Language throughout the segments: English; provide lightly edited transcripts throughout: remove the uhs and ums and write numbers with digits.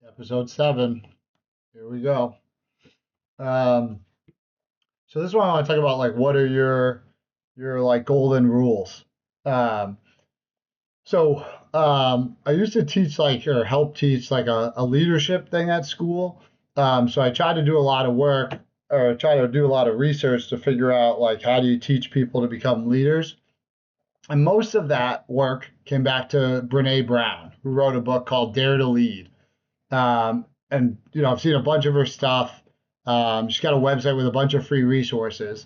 Episode 7. Here we go. Um, so this one I want to talk about like what are your like golden rules. Um, I used to teach like or help teach like a leadership thing at school. So I tried to do a lot of work or try to do a lot of research to figure out like how do you teach people to become leaders. And most of that work came back to Brene Brown, who wrote a book called Dare to Lead. And I've seen a bunch of her stuff. She's got a website with a bunch of free resources.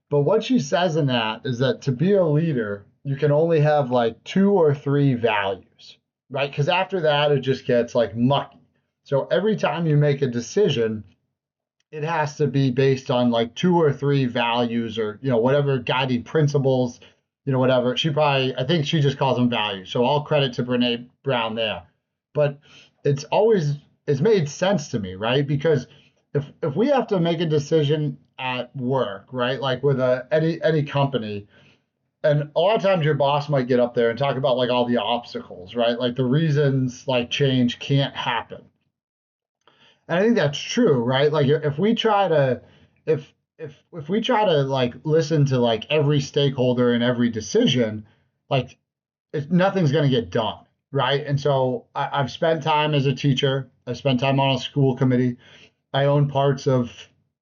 But what she says in that is that to be a leader, you can only have like two or three values, right? Because after that, it just gets like mucky. So every time you make a decision, it has to be based on like two or three values or, whatever guiding principles, whatever. I think she just calls them values. So all credit to Brene Brown there. But it's always, it's made sense to me, right? Because if we have to make a decision at work, right? Like with any company, and a lot of times your boss might get up there and talk about like all the obstacles, right? Like the reasons like change can't happen. And I think that's true, right? Like if we try to if we try to like listen to like every stakeholder in every decision, like nothing's going to get done, right? And so I've spent time as a teacher. I spent time on a school committee. I own parts of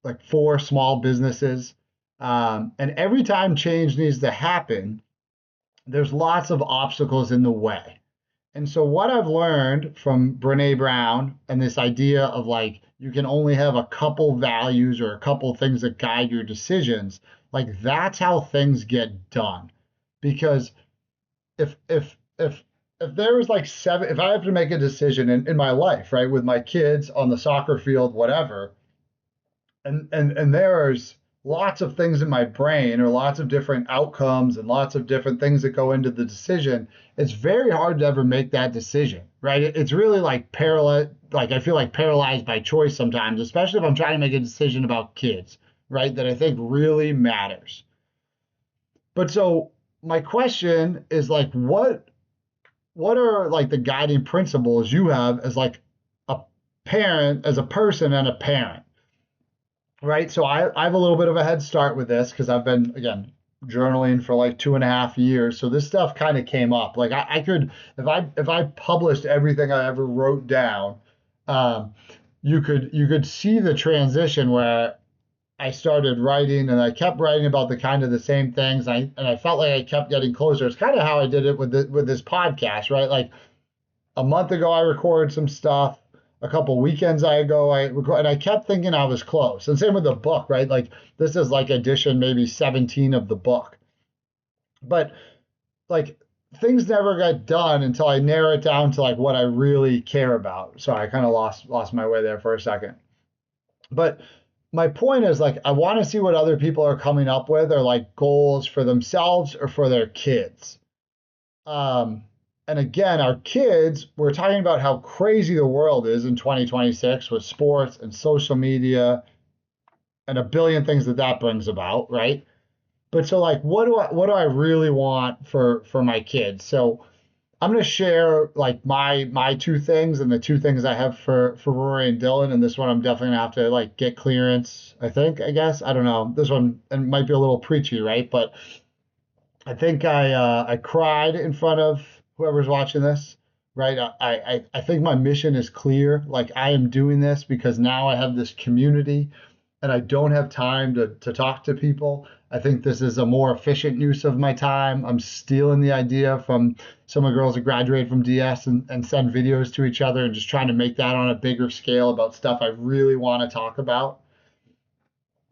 like four small businesses. And every time change needs to happen, there's lots of obstacles in the way. And so, what I've learned from Brene Brown and this idea of like you can only have a couple values or a couple things that guide your decisions, like that's how things get done. Because if there was like seven, if I have to make a decision in my life, right, with my kids on the soccer field, whatever, and there's lots of things in my brain or lots of different outcomes and lots of different things that go into the decision, it's very hard to ever make that decision, right? It's really like paralyzed, like I feel like paralyzed by choice sometimes, especially if I'm trying to make a decision about kids, right? That I think really matters. But so my question is like what are like the guiding principles you have as like a parent, as a person and a parent, right? So I have a little bit of a head start with this because I've been, again, journaling for like 2.5 years. So this stuff kind of came up. Like I could, if I published everything I ever wrote down, um, you could see the transition where I started writing and I kept writing about the kind of the same things. And I felt like I kept getting closer. It's kind of how I did it with this podcast, right? Like a month ago, I recorded some stuff. A couple weekends ago, I record, and I kept thinking I was close. And same with the book, right? Like this is like edition maybe 17 of the book. But like things never got done until I narrow it down to like what I really care about. So I kind of lost my way there for a second. But my point is like I want to see what other people are coming up with or like goals for themselves or for their kids. Um, and again, our kids, we're talking about how crazy the world is in 2026 with sports and social media and a billion things that brings about, right? But so like what do I really want for my kids? So I'm going to share like my two things and the two things I have for Rory and Dylan, and this one I'm definitely gonna have to like get clearance. I guess I don't know. This one it might be a little preachy, right? But I think I cried in front of whoever's watching this, right? I think my mission is clear. Like I am doing this because now I have this community and I don't have time to talk to people. I think this is a more efficient use of my time. I'm stealing the idea from some of the girls that graduate from DS and send videos to each other and just trying to make that on a bigger scale about stuff I really want to talk about.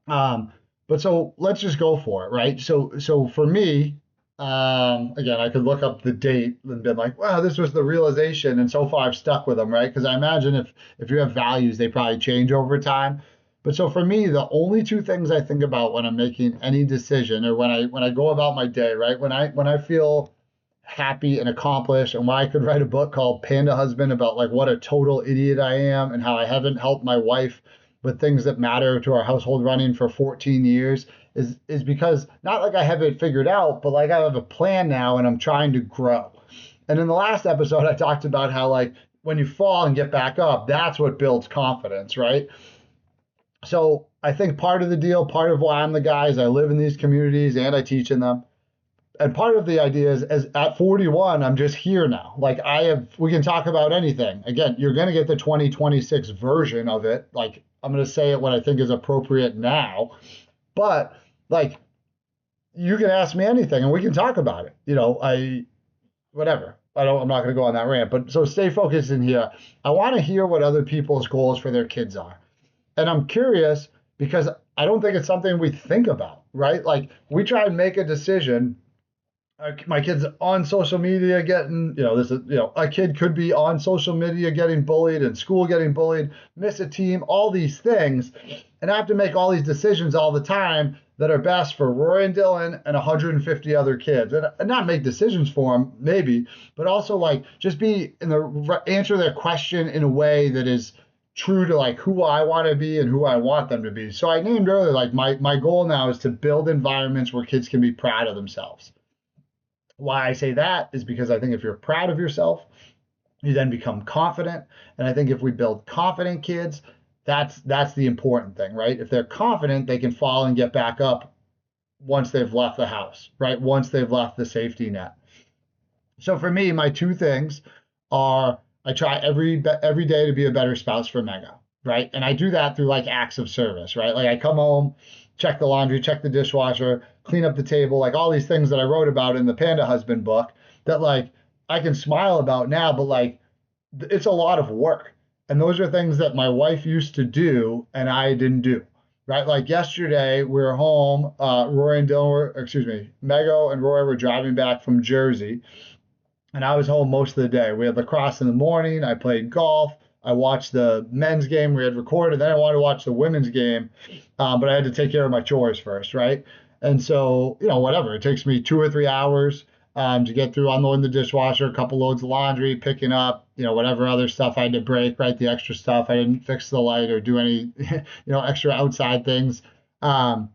Um, but so let's just go for it, right? So for me, again, I could look up the date and been like, wow, this was the realization, and so far I've stuck with them, right? Because I imagine if you have values, they probably change over time. But so for me, the only two things I think about when I'm making any decision or when I go about my day, right? When I feel happy and accomplished, and why I could write a book called Panda Husband about like what a total idiot I am and how I haven't helped my wife with things that matter to our household running for 14 years is because not like I have it figured out, but like I have a plan now and I'm trying to grow. And in the last episode, I talked about how like when you fall and get back up, that's what builds confidence, right? So I think part of the deal, part of why I'm the guy is I live in these communities and I teach in them. And part of the idea is as at 41, I'm just here now. Like we can talk about anything. Again, you're going to get the 2026 version of it. Like I'm going to say it what I think is appropriate now, but like you can ask me anything and we can talk about it. Whatever. I'm not going to go on that rant, but so stay focused in here. I want to hear what other people's goals for their kids are. And I'm curious because I don't think it's something we think about, right? Like we try and make a decision. My kid's on social media getting, this is, a kid could be on social media getting bullied and school getting bullied, miss a team, all these things. And I have to make all these decisions all the time that are best for Rory and Dylan and 150 other kids. And not make decisions for them, maybe, but also like just be answer their question in a way that is true to like who I want to be and who I want them to be. So I named earlier, like my goal now is to build environments where kids can be proud of themselves. Why I say that is because I think if you're proud of yourself, you then become confident. And I think if we build confident kids, that's the important thing, right? If they're confident, they can fall and get back up once they've left the house, right? Once they've left the safety net. So for me, my two things are I try every day to be a better spouse for Mega, right? And I do that through like acts of service, right? Like I come home, check the laundry, check the dishwasher, clean up the table, like all these things that I wrote about in the Panda Husband book that like I can smile about now, but like it's a lot of work. And those are things that my wife used to do and I didn't do. Right, like yesterday, we were home. Rory and Dylan were, excuse me, Mego and Roy were driving back from Jersey, and I was home most of the day. We had lacrosse in the morning. I played golf. I watched the men's game we had recorded. Then I wanted to watch the women's game, but I had to take care of my chores first, right? And so, whatever. It takes me 2 or 3 hours to get through unloading the dishwasher, a couple loads of laundry, picking up, whatever other stuff I had to break, right? The extra stuff. I didn't fix the light or do any, extra outside things. But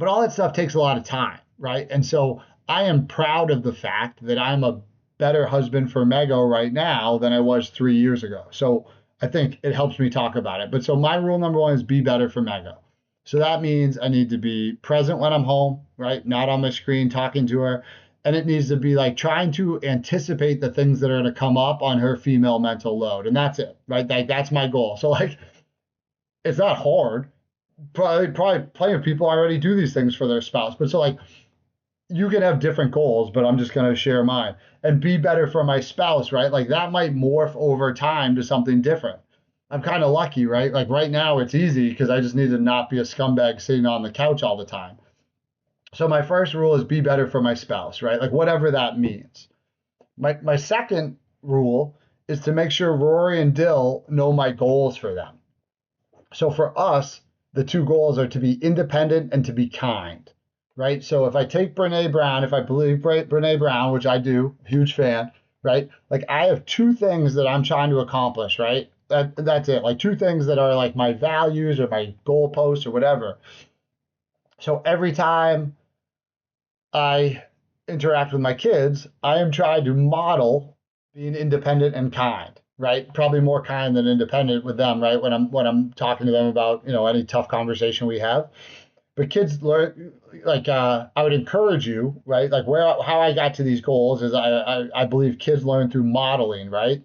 all that stuff takes a lot of time, right? And so I am proud of the fact that I'm a better husband for Mego right now than I was 3 years ago. So I think it helps me talk about it. But so my rule number one is be better for Mego. So that means I need to be present when I'm home, right? Not on my screen talking to her. And it needs to be like trying to anticipate the things that are going to come up on her female mental load. And that's it, right? Like that's my goal. So like it's not hard. Probably plenty of people already do these things for their spouse. But so like you can have different goals, but I'm just going to share mine and be better for my spouse, right? Like that might morph over time to something different. I'm kind of lucky, right? Like right now it's easy because I just need to not be a scumbag sitting on the couch all the time. So my first rule is be better for my spouse, right? Like whatever that means. My second rule is to make sure Rory and Dill know my goals for them. So for us, the two goals are to be independent and to be kind, right? So if I take Brene Brown, if I believe Brene Brown, which I do, huge fan, right? Like I have two things that I'm trying to accomplish, right? That's it. Like two things that are like my values or my goalposts or whatever. So every time I interact with my kids, I am trying to model being independent and kind, right? Probably more kind than independent with them, right? When I'm talking to them about, any tough conversation we have. But kids learn like I would encourage you, right? Like how I got to these goals is I believe kids learn through modeling, right?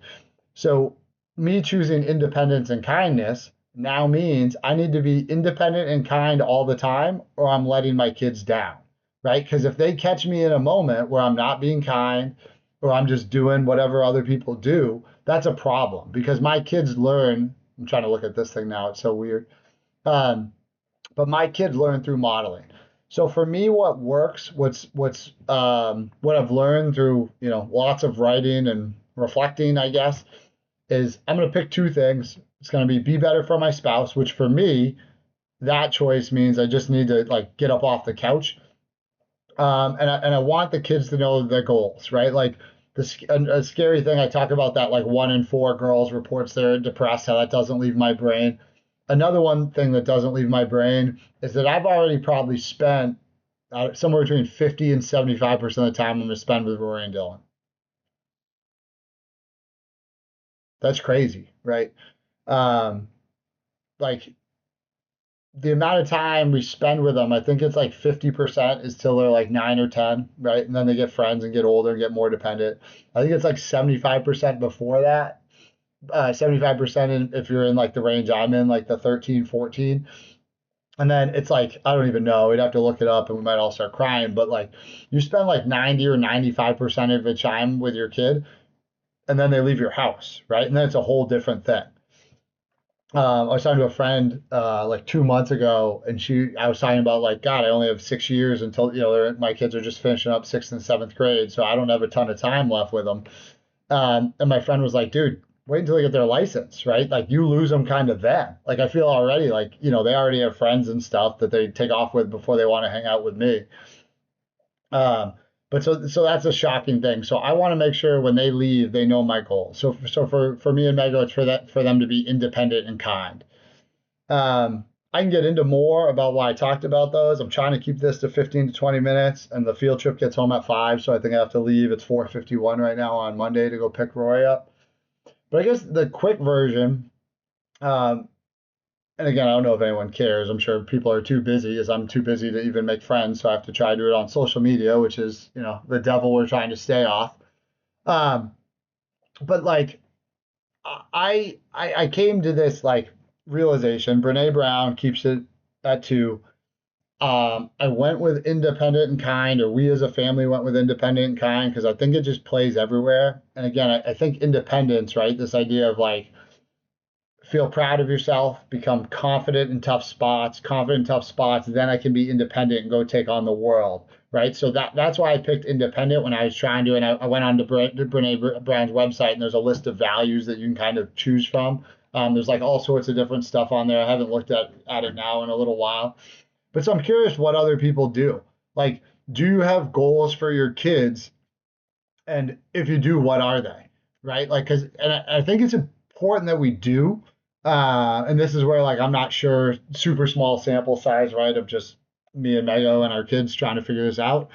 So me choosing independence and kindness now means I need to be independent and kind all the time, or I'm letting my kids down, right? Because if they catch me in a moment where I'm not being kind or I'm just doing whatever other people do, that's a problem because my kids learn. I'm trying to look at this thing now. It's so weird. But my kids learn through modeling. So for me, what works, what I've learned through, lots of writing and reflecting, I guess, is I'm going to pick two things. It's going to be better for my spouse, which for me, that choice means I just need to like get up off the couch. And I want the kids to know their goals, right? Like a scary thing, I talk about that like 1 in 4 girls reports they're depressed, how that doesn't leave my brain. Another one thing that doesn't leave my brain is that I've already probably spent somewhere between 50 and 75% of the time I'm going to spend with Rory and Dylan. That's crazy, right? Um, like the amount of time we spend with them, I think it's like 50% is till they're like 9 or 10, right? And then they get friends and get older and get more dependent. I think it's like 75% before that. 75% if you're in like the range I'm in, like the 13, 14. And then it's like, I don't even know. We'd have to look it up and we might all start crying. But like you spend like 90 or 95% of the time with your kid and then they leave your house, right? And then it's a whole different thing. I was talking to a friend like 2 months ago, and I was talking about like, God, I only have 6 years until my kids are just finishing up sixth and seventh grade, so I don't have a ton of time left with them. And my friend was like, dude, wait until they get their license, right? Like you lose them kind of then. Like I feel already like they already have friends and stuff that they take off with before they want to hang out with me. Um, but so that's a shocking thing. So I want to make sure when they leave, they know my goals. So for me and Mego, it's for them to be independent and kind. I can get into more about why I talked about those. I'm trying to keep this to 15 to 20 minutes, and the field trip gets home at 5, so I think I have to leave. It's 4:51 right now on Monday to go pick Roy up. But I guess the quick version, um, and again, I don't know if anyone cares. I'm sure people are too busy, as I'm too busy to even make friends, so I have to try to do it on social media, which is, the devil we're trying to stay off. Um, but like I came to this like realization. Brene Brown keeps it at two. I went with independent and kind, or we as a family went with independent and kind because I think it just plays everywhere. And again, I think independence, right? This idea of like feel proud of yourself, become confident in tough spots, then I can be independent and go take on the world, right? So that's why I picked independent when I was trying to, and I went on to Brene Brown's website, and there's a list of values that you can kind of choose from. There's like all sorts of different stuff on there. I haven't looked at it now in a little while, but so I'm curious what other people do. Like, do you have goals for your kids? And if you do, what are they? Right? Like, because, and I think it's important that we do. And this is where, like, I'm not sure, super small sample size, right, of just me and Mego and our kids trying to figure this out.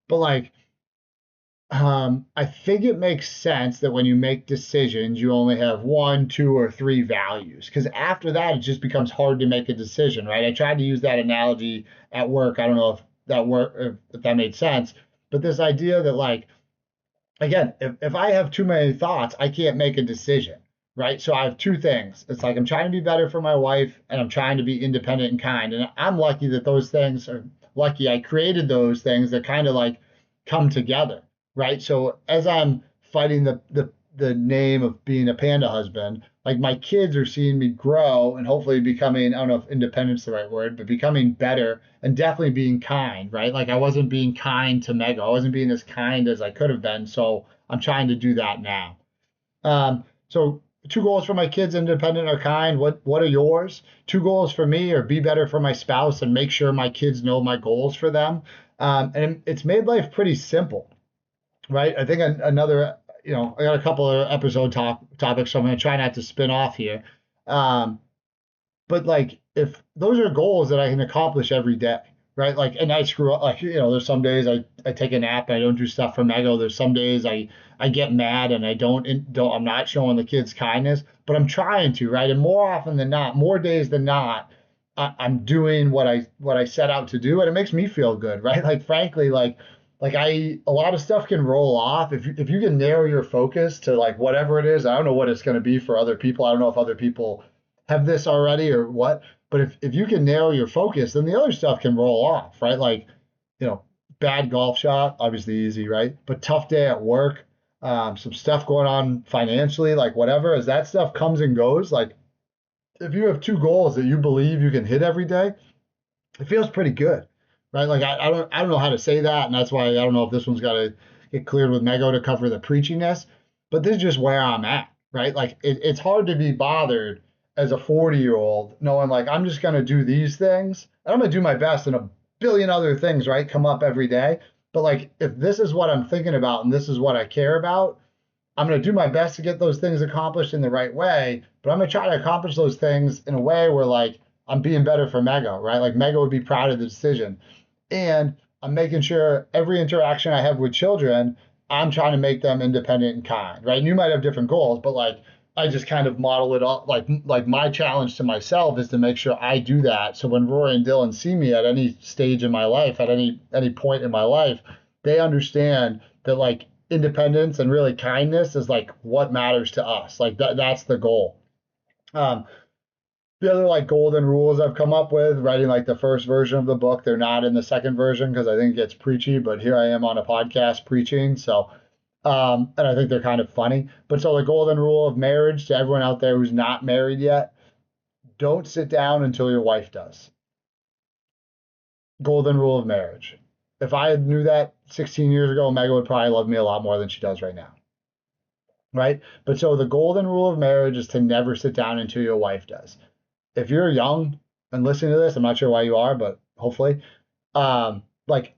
But, like, I think it makes sense that when you make decisions, you only have one, two, or three values. Because after that, it just becomes hard to make a decision, right? I tried to use that analogy at work. I don't know if that made sense. But this idea that, like, again, if I have too many thoughts, I can't make a decision, right? So I have two things. It's like I'm trying to be better for my wife and I'm trying to be independent and kind. And I'm lucky that those things are lucky I created those things that kind of like come together, right? So as I'm fighting the name of being a panda husband, like my kids are seeing me grow and hopefully becoming, I don't know if independent's the right word, but becoming better and definitely being kind, right? Like I wasn't being kind to Mega. I wasn't being as kind as I could have been. So I'm trying to do that now. So two goals for my kids, independent or kind. What are yours? Two goals for me are be better for my spouse and make sure my kids know my goals for them. And it's made life pretty simple, right? I think another, I got a couple of episode topics, so I'm going to try not to spin off here. Um, but like if those are goals that I can accomplish every day, right? Like, and I screw up. Like, there's some days I take a nap and I don't do stuff for Mego. There's some days I get mad and I don't I'm not showing the kids kindness, but I'm trying to, right? And more often than not, more days than not, I'm doing what I set out to do, and it makes me feel good, right? Like, frankly, like a lot of stuff can roll off if you can narrow your focus to like whatever it is. I don't know what it's going to be for other people. I don't know if other people have this already or what. But if you can narrow your focus, then the other stuff can roll off, right? Like, you know, bad golf shot, obviously easy, right? But tough day at work, some stuff going on financially, like whatever, as that stuff comes and goes, like if you have two goals that you believe you can hit every day, it feels pretty good, right? Like I don't know how to say that, and that's why I don't know if this one's got to get cleared with Mego to cover the preachiness, but this is just where I'm at, right? Like it's hard to be bothered as a 40-year-old knowing like I'm just gonna do these things and I'm gonna do my best and a billion other things, right, come up every day. But like if this is what I'm thinking about and this is what I care about, I'm going to do my best to get those things accomplished in the right way, but I'm going to try to accomplish those things in a way where like I'm being better for Mego, right? Like Mego would be proud of the decision. And I'm making sure every interaction I have with children, I'm trying to make them independent and kind, right? And you might have different goals, but like I just kind of model it up. Like my challenge to myself is to make sure I do that. So when Rory and Dylan see me at any stage in my life, at any point in my life, they understand that like independence and really kindness is like what matters to us. Like that's the goal. Um, the other like golden rules I've come up with writing like the first version of the book, they're not in the second version because I think it gets preachy, but here I am on a podcast preaching. So and I think they're kind of funny. But so the golden rule of marriage to everyone out there who's not married yet, don't sit down until your wife does. Golden rule of marriage. If I knew that 16 years ago, Megan would probably love me a lot more than she does right now. Right? But so the golden rule of marriage is to never sit down until your wife does. If you're young and listening to this, I'm not sure why you are, but hopefully, like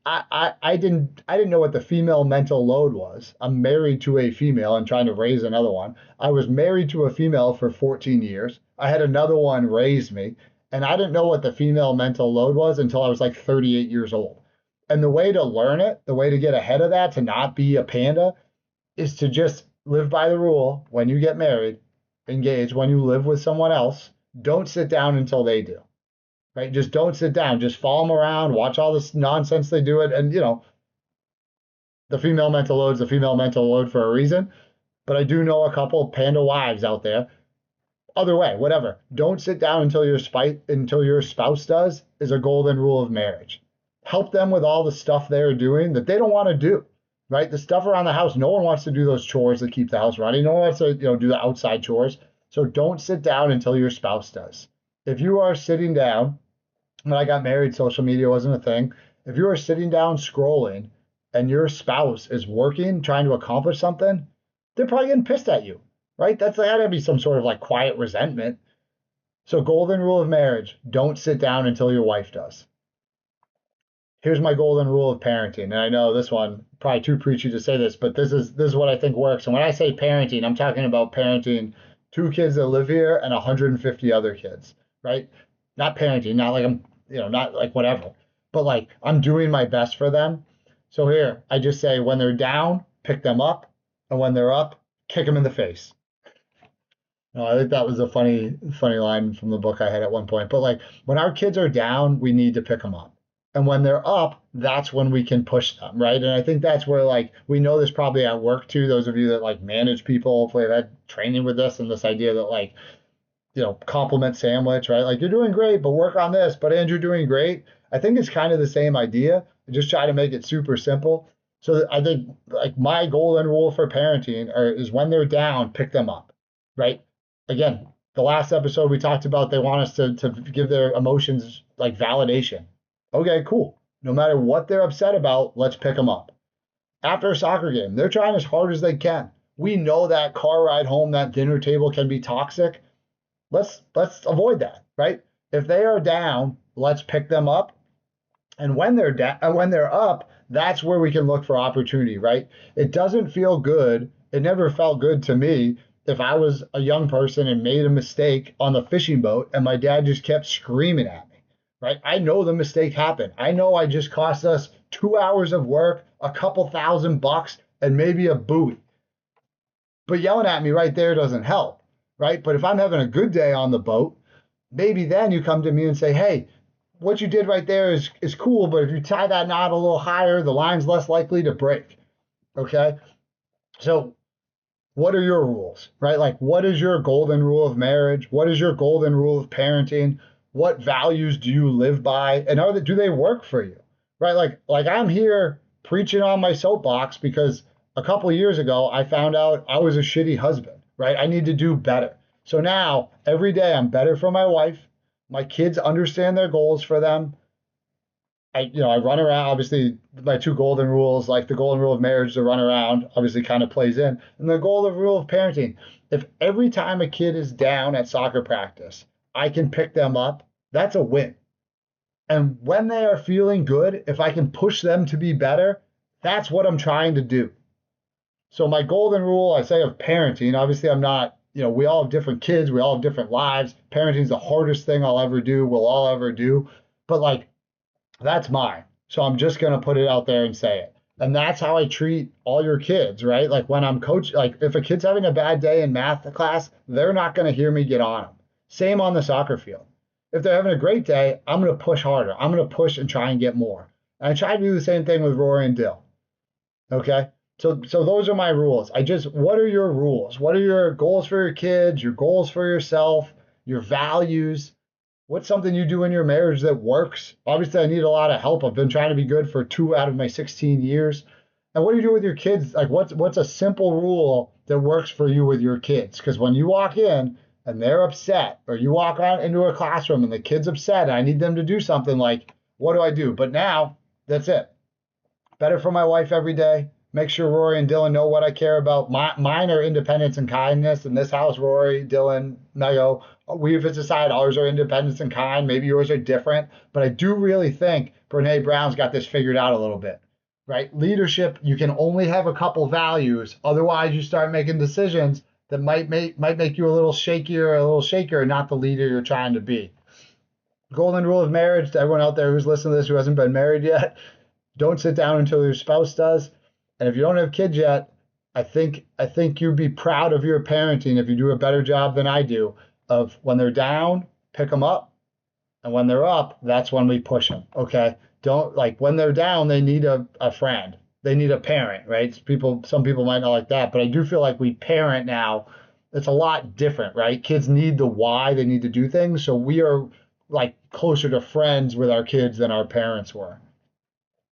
I didn't know what the female mental load was. I'm married to a female and trying to raise another one. I was married to a female for 14 years. I had another one raise me, and I didn't know what the female mental load was until I was like 38 years old. And the way to learn it, the way to get ahead of that, to not be a panda, is to just live by the rule when you get married, engage when you live with someone else, don't sit down until they do. Right? Just don't sit down. Just follow them around, watch all this nonsense they do it. And, the female mental load is the female mental load for a reason. But I do know a couple of panda wives out there. Other way, whatever. Don't sit down until your spouse does is a golden rule of marriage. Help them with all the stuff they're doing that they don't want to do. Right? The stuff around the house, no one wants to do those chores that keep the house running. No one wants to, do the outside chores. So don't sit down until your spouse does. If you are sitting down, when I got married, social media wasn't a thing. If you are sitting down scrolling and your spouse is working, trying to accomplish something, they're probably getting pissed at you, right? That's got to be some sort of like quiet resentment. So, golden rule of marriage, don't sit down until your wife does. Here's my golden rule of parenting. And I know this one, probably too preachy to say this, but this is what I think works. And when I say parenting, I'm talking about parenting 2 kids that live here and 150 other kids, right? Not parenting, not like I'm, not like whatever, but like I'm doing my best for them. So here, I just say when they're down, pick them up, and when they're up, kick them in the face. No, I think that was a funny line from the book I had at one point. But like when our kids are down, we need to pick them up. And when they're up, that's when we can push them, right? And I think that's where like we know this probably at work too. Those of you that like manage people, hopefully have had training with this and this idea that like compliment sandwich, right? Like you're doing great, but work on this. But Andrew, doing great. I think it's kind of the same idea. I just try to make it super simple. So I think like my golden rule for parenting is when they're down, pick them up, right? Again, the last episode we talked about they want us to give their emotions like validation. Okay, cool. No matter what they're upset about, let's pick them up. After a soccer game, they're trying as hard as they can. We know that car ride home, that dinner table can be toxic. Let's avoid that, right? If they are down, let's pick them up. And when they're down, when they're up, that's where we can look for opportunity, right? It doesn't feel good. It never felt good to me if I was a young person and made a mistake on the fishing boat and my dad just kept screaming at me, right? I know the mistake happened. I know I just cost us 2 hours of work, a couple $1,000, and maybe a buoy. But yelling at me right there doesn't help, right? But if I'm having a good day on the boat, maybe then you come to me and say, hey, what you did right there is cool, but if you tie that knot a little higher, the line's less likely to break. Okay? So what are your rules, right? Like, what is your golden rule of marriage? What is your golden rule of parenting? What values do you live by? And do they work for you, right? Like I'm here preaching on my soapbox because a couple of years ago, I found out I was a shitty husband, right? I need to do better. So now every day I'm better for my wife. My kids understand their goals for them. I run around. Obviously, my 2 golden rules, like the golden rule of marriage to run around, obviously kind of plays in. And the golden rule of parenting, if every time a kid is down at soccer practice, I can pick them up, that's a win. And when they are feeling good, if I can push them to be better, that's what I'm trying to do. So my golden rule, I say, of parenting, obviously I'm not, we all have different kids, we all have different lives. Parenting is the hardest thing I'll ever do, we'll all ever do. But like, that's mine. So I'm just going to put it out there and say it. And that's how I treat all your kids, right? Like when I'm coach, like if a kid's having a bad day in math class, they're not going to hear me get on them. Same on the soccer field. If they're having a great day, I'm going to push harder. I'm going to push and try and get more. And I try to do the same thing with Rory and Dill. Okay. So those are my rules. What are your rules? What are your goals for your kids, your goals for yourself, your values? What's something you do in your marriage that works? Obviously, I need a lot of help. I've been trying to be good for 2 out of my 16 years. And what do you do with your kids? Like, what's a simple rule that works for you with your kids? Because when you walk in and they're upset, or you walk on into a classroom and the kid's upset, and I need them to do something, like, what do I do? But now, that's it. Better for my wife every day. Make sure Rory and Dylan know what I care about. Mine are independence and kindness. In this house, Rory, Dylan, Mego, we've decided ours are independence and kind. Maybe yours are different. But I do really think Brene Brown's got this figured out a little bit, right? Leadership, you can only have a couple values. Otherwise, you start making decisions that might make you a little shakier, a little shaker, not the leader you're trying to be. Golden rule of marriage to everyone out there who's listening to this who hasn't been married yet: don't sit down until your spouse does. And if you don't have kids yet, I think you'd be proud of your parenting if you do a better job than I do of when they're down, pick them up, and when they're up, that's when we push them. Okay? Don't like when they're down, they need a friend. They need a parent, right? Some people might not like that, but I do feel like we parent now. It's a lot different, right? Kids need the why, they need to do things. So we are like closer to friends with our kids than our parents were.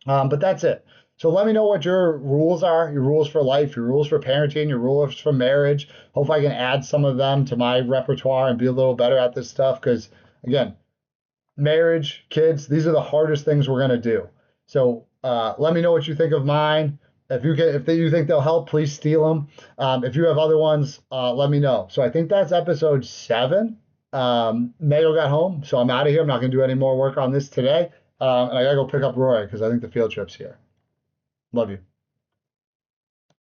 But that's it. So let me know what your rules are, your rules for life, your rules for parenting, your rules for marriage. Hope I can add some of them to my repertoire and be a little better at this stuff. Because again, marriage, kids, these are the hardest things we're gonna do. So let me know what you think of mine. If you think they'll help, please steal them. If you have other ones, let me know. So I think that's episode 7. Mayo got home, so I'm out of here. I'm not gonna do any more work on this today. And I gotta go pick up Roy because I think the field trip's here. Love you.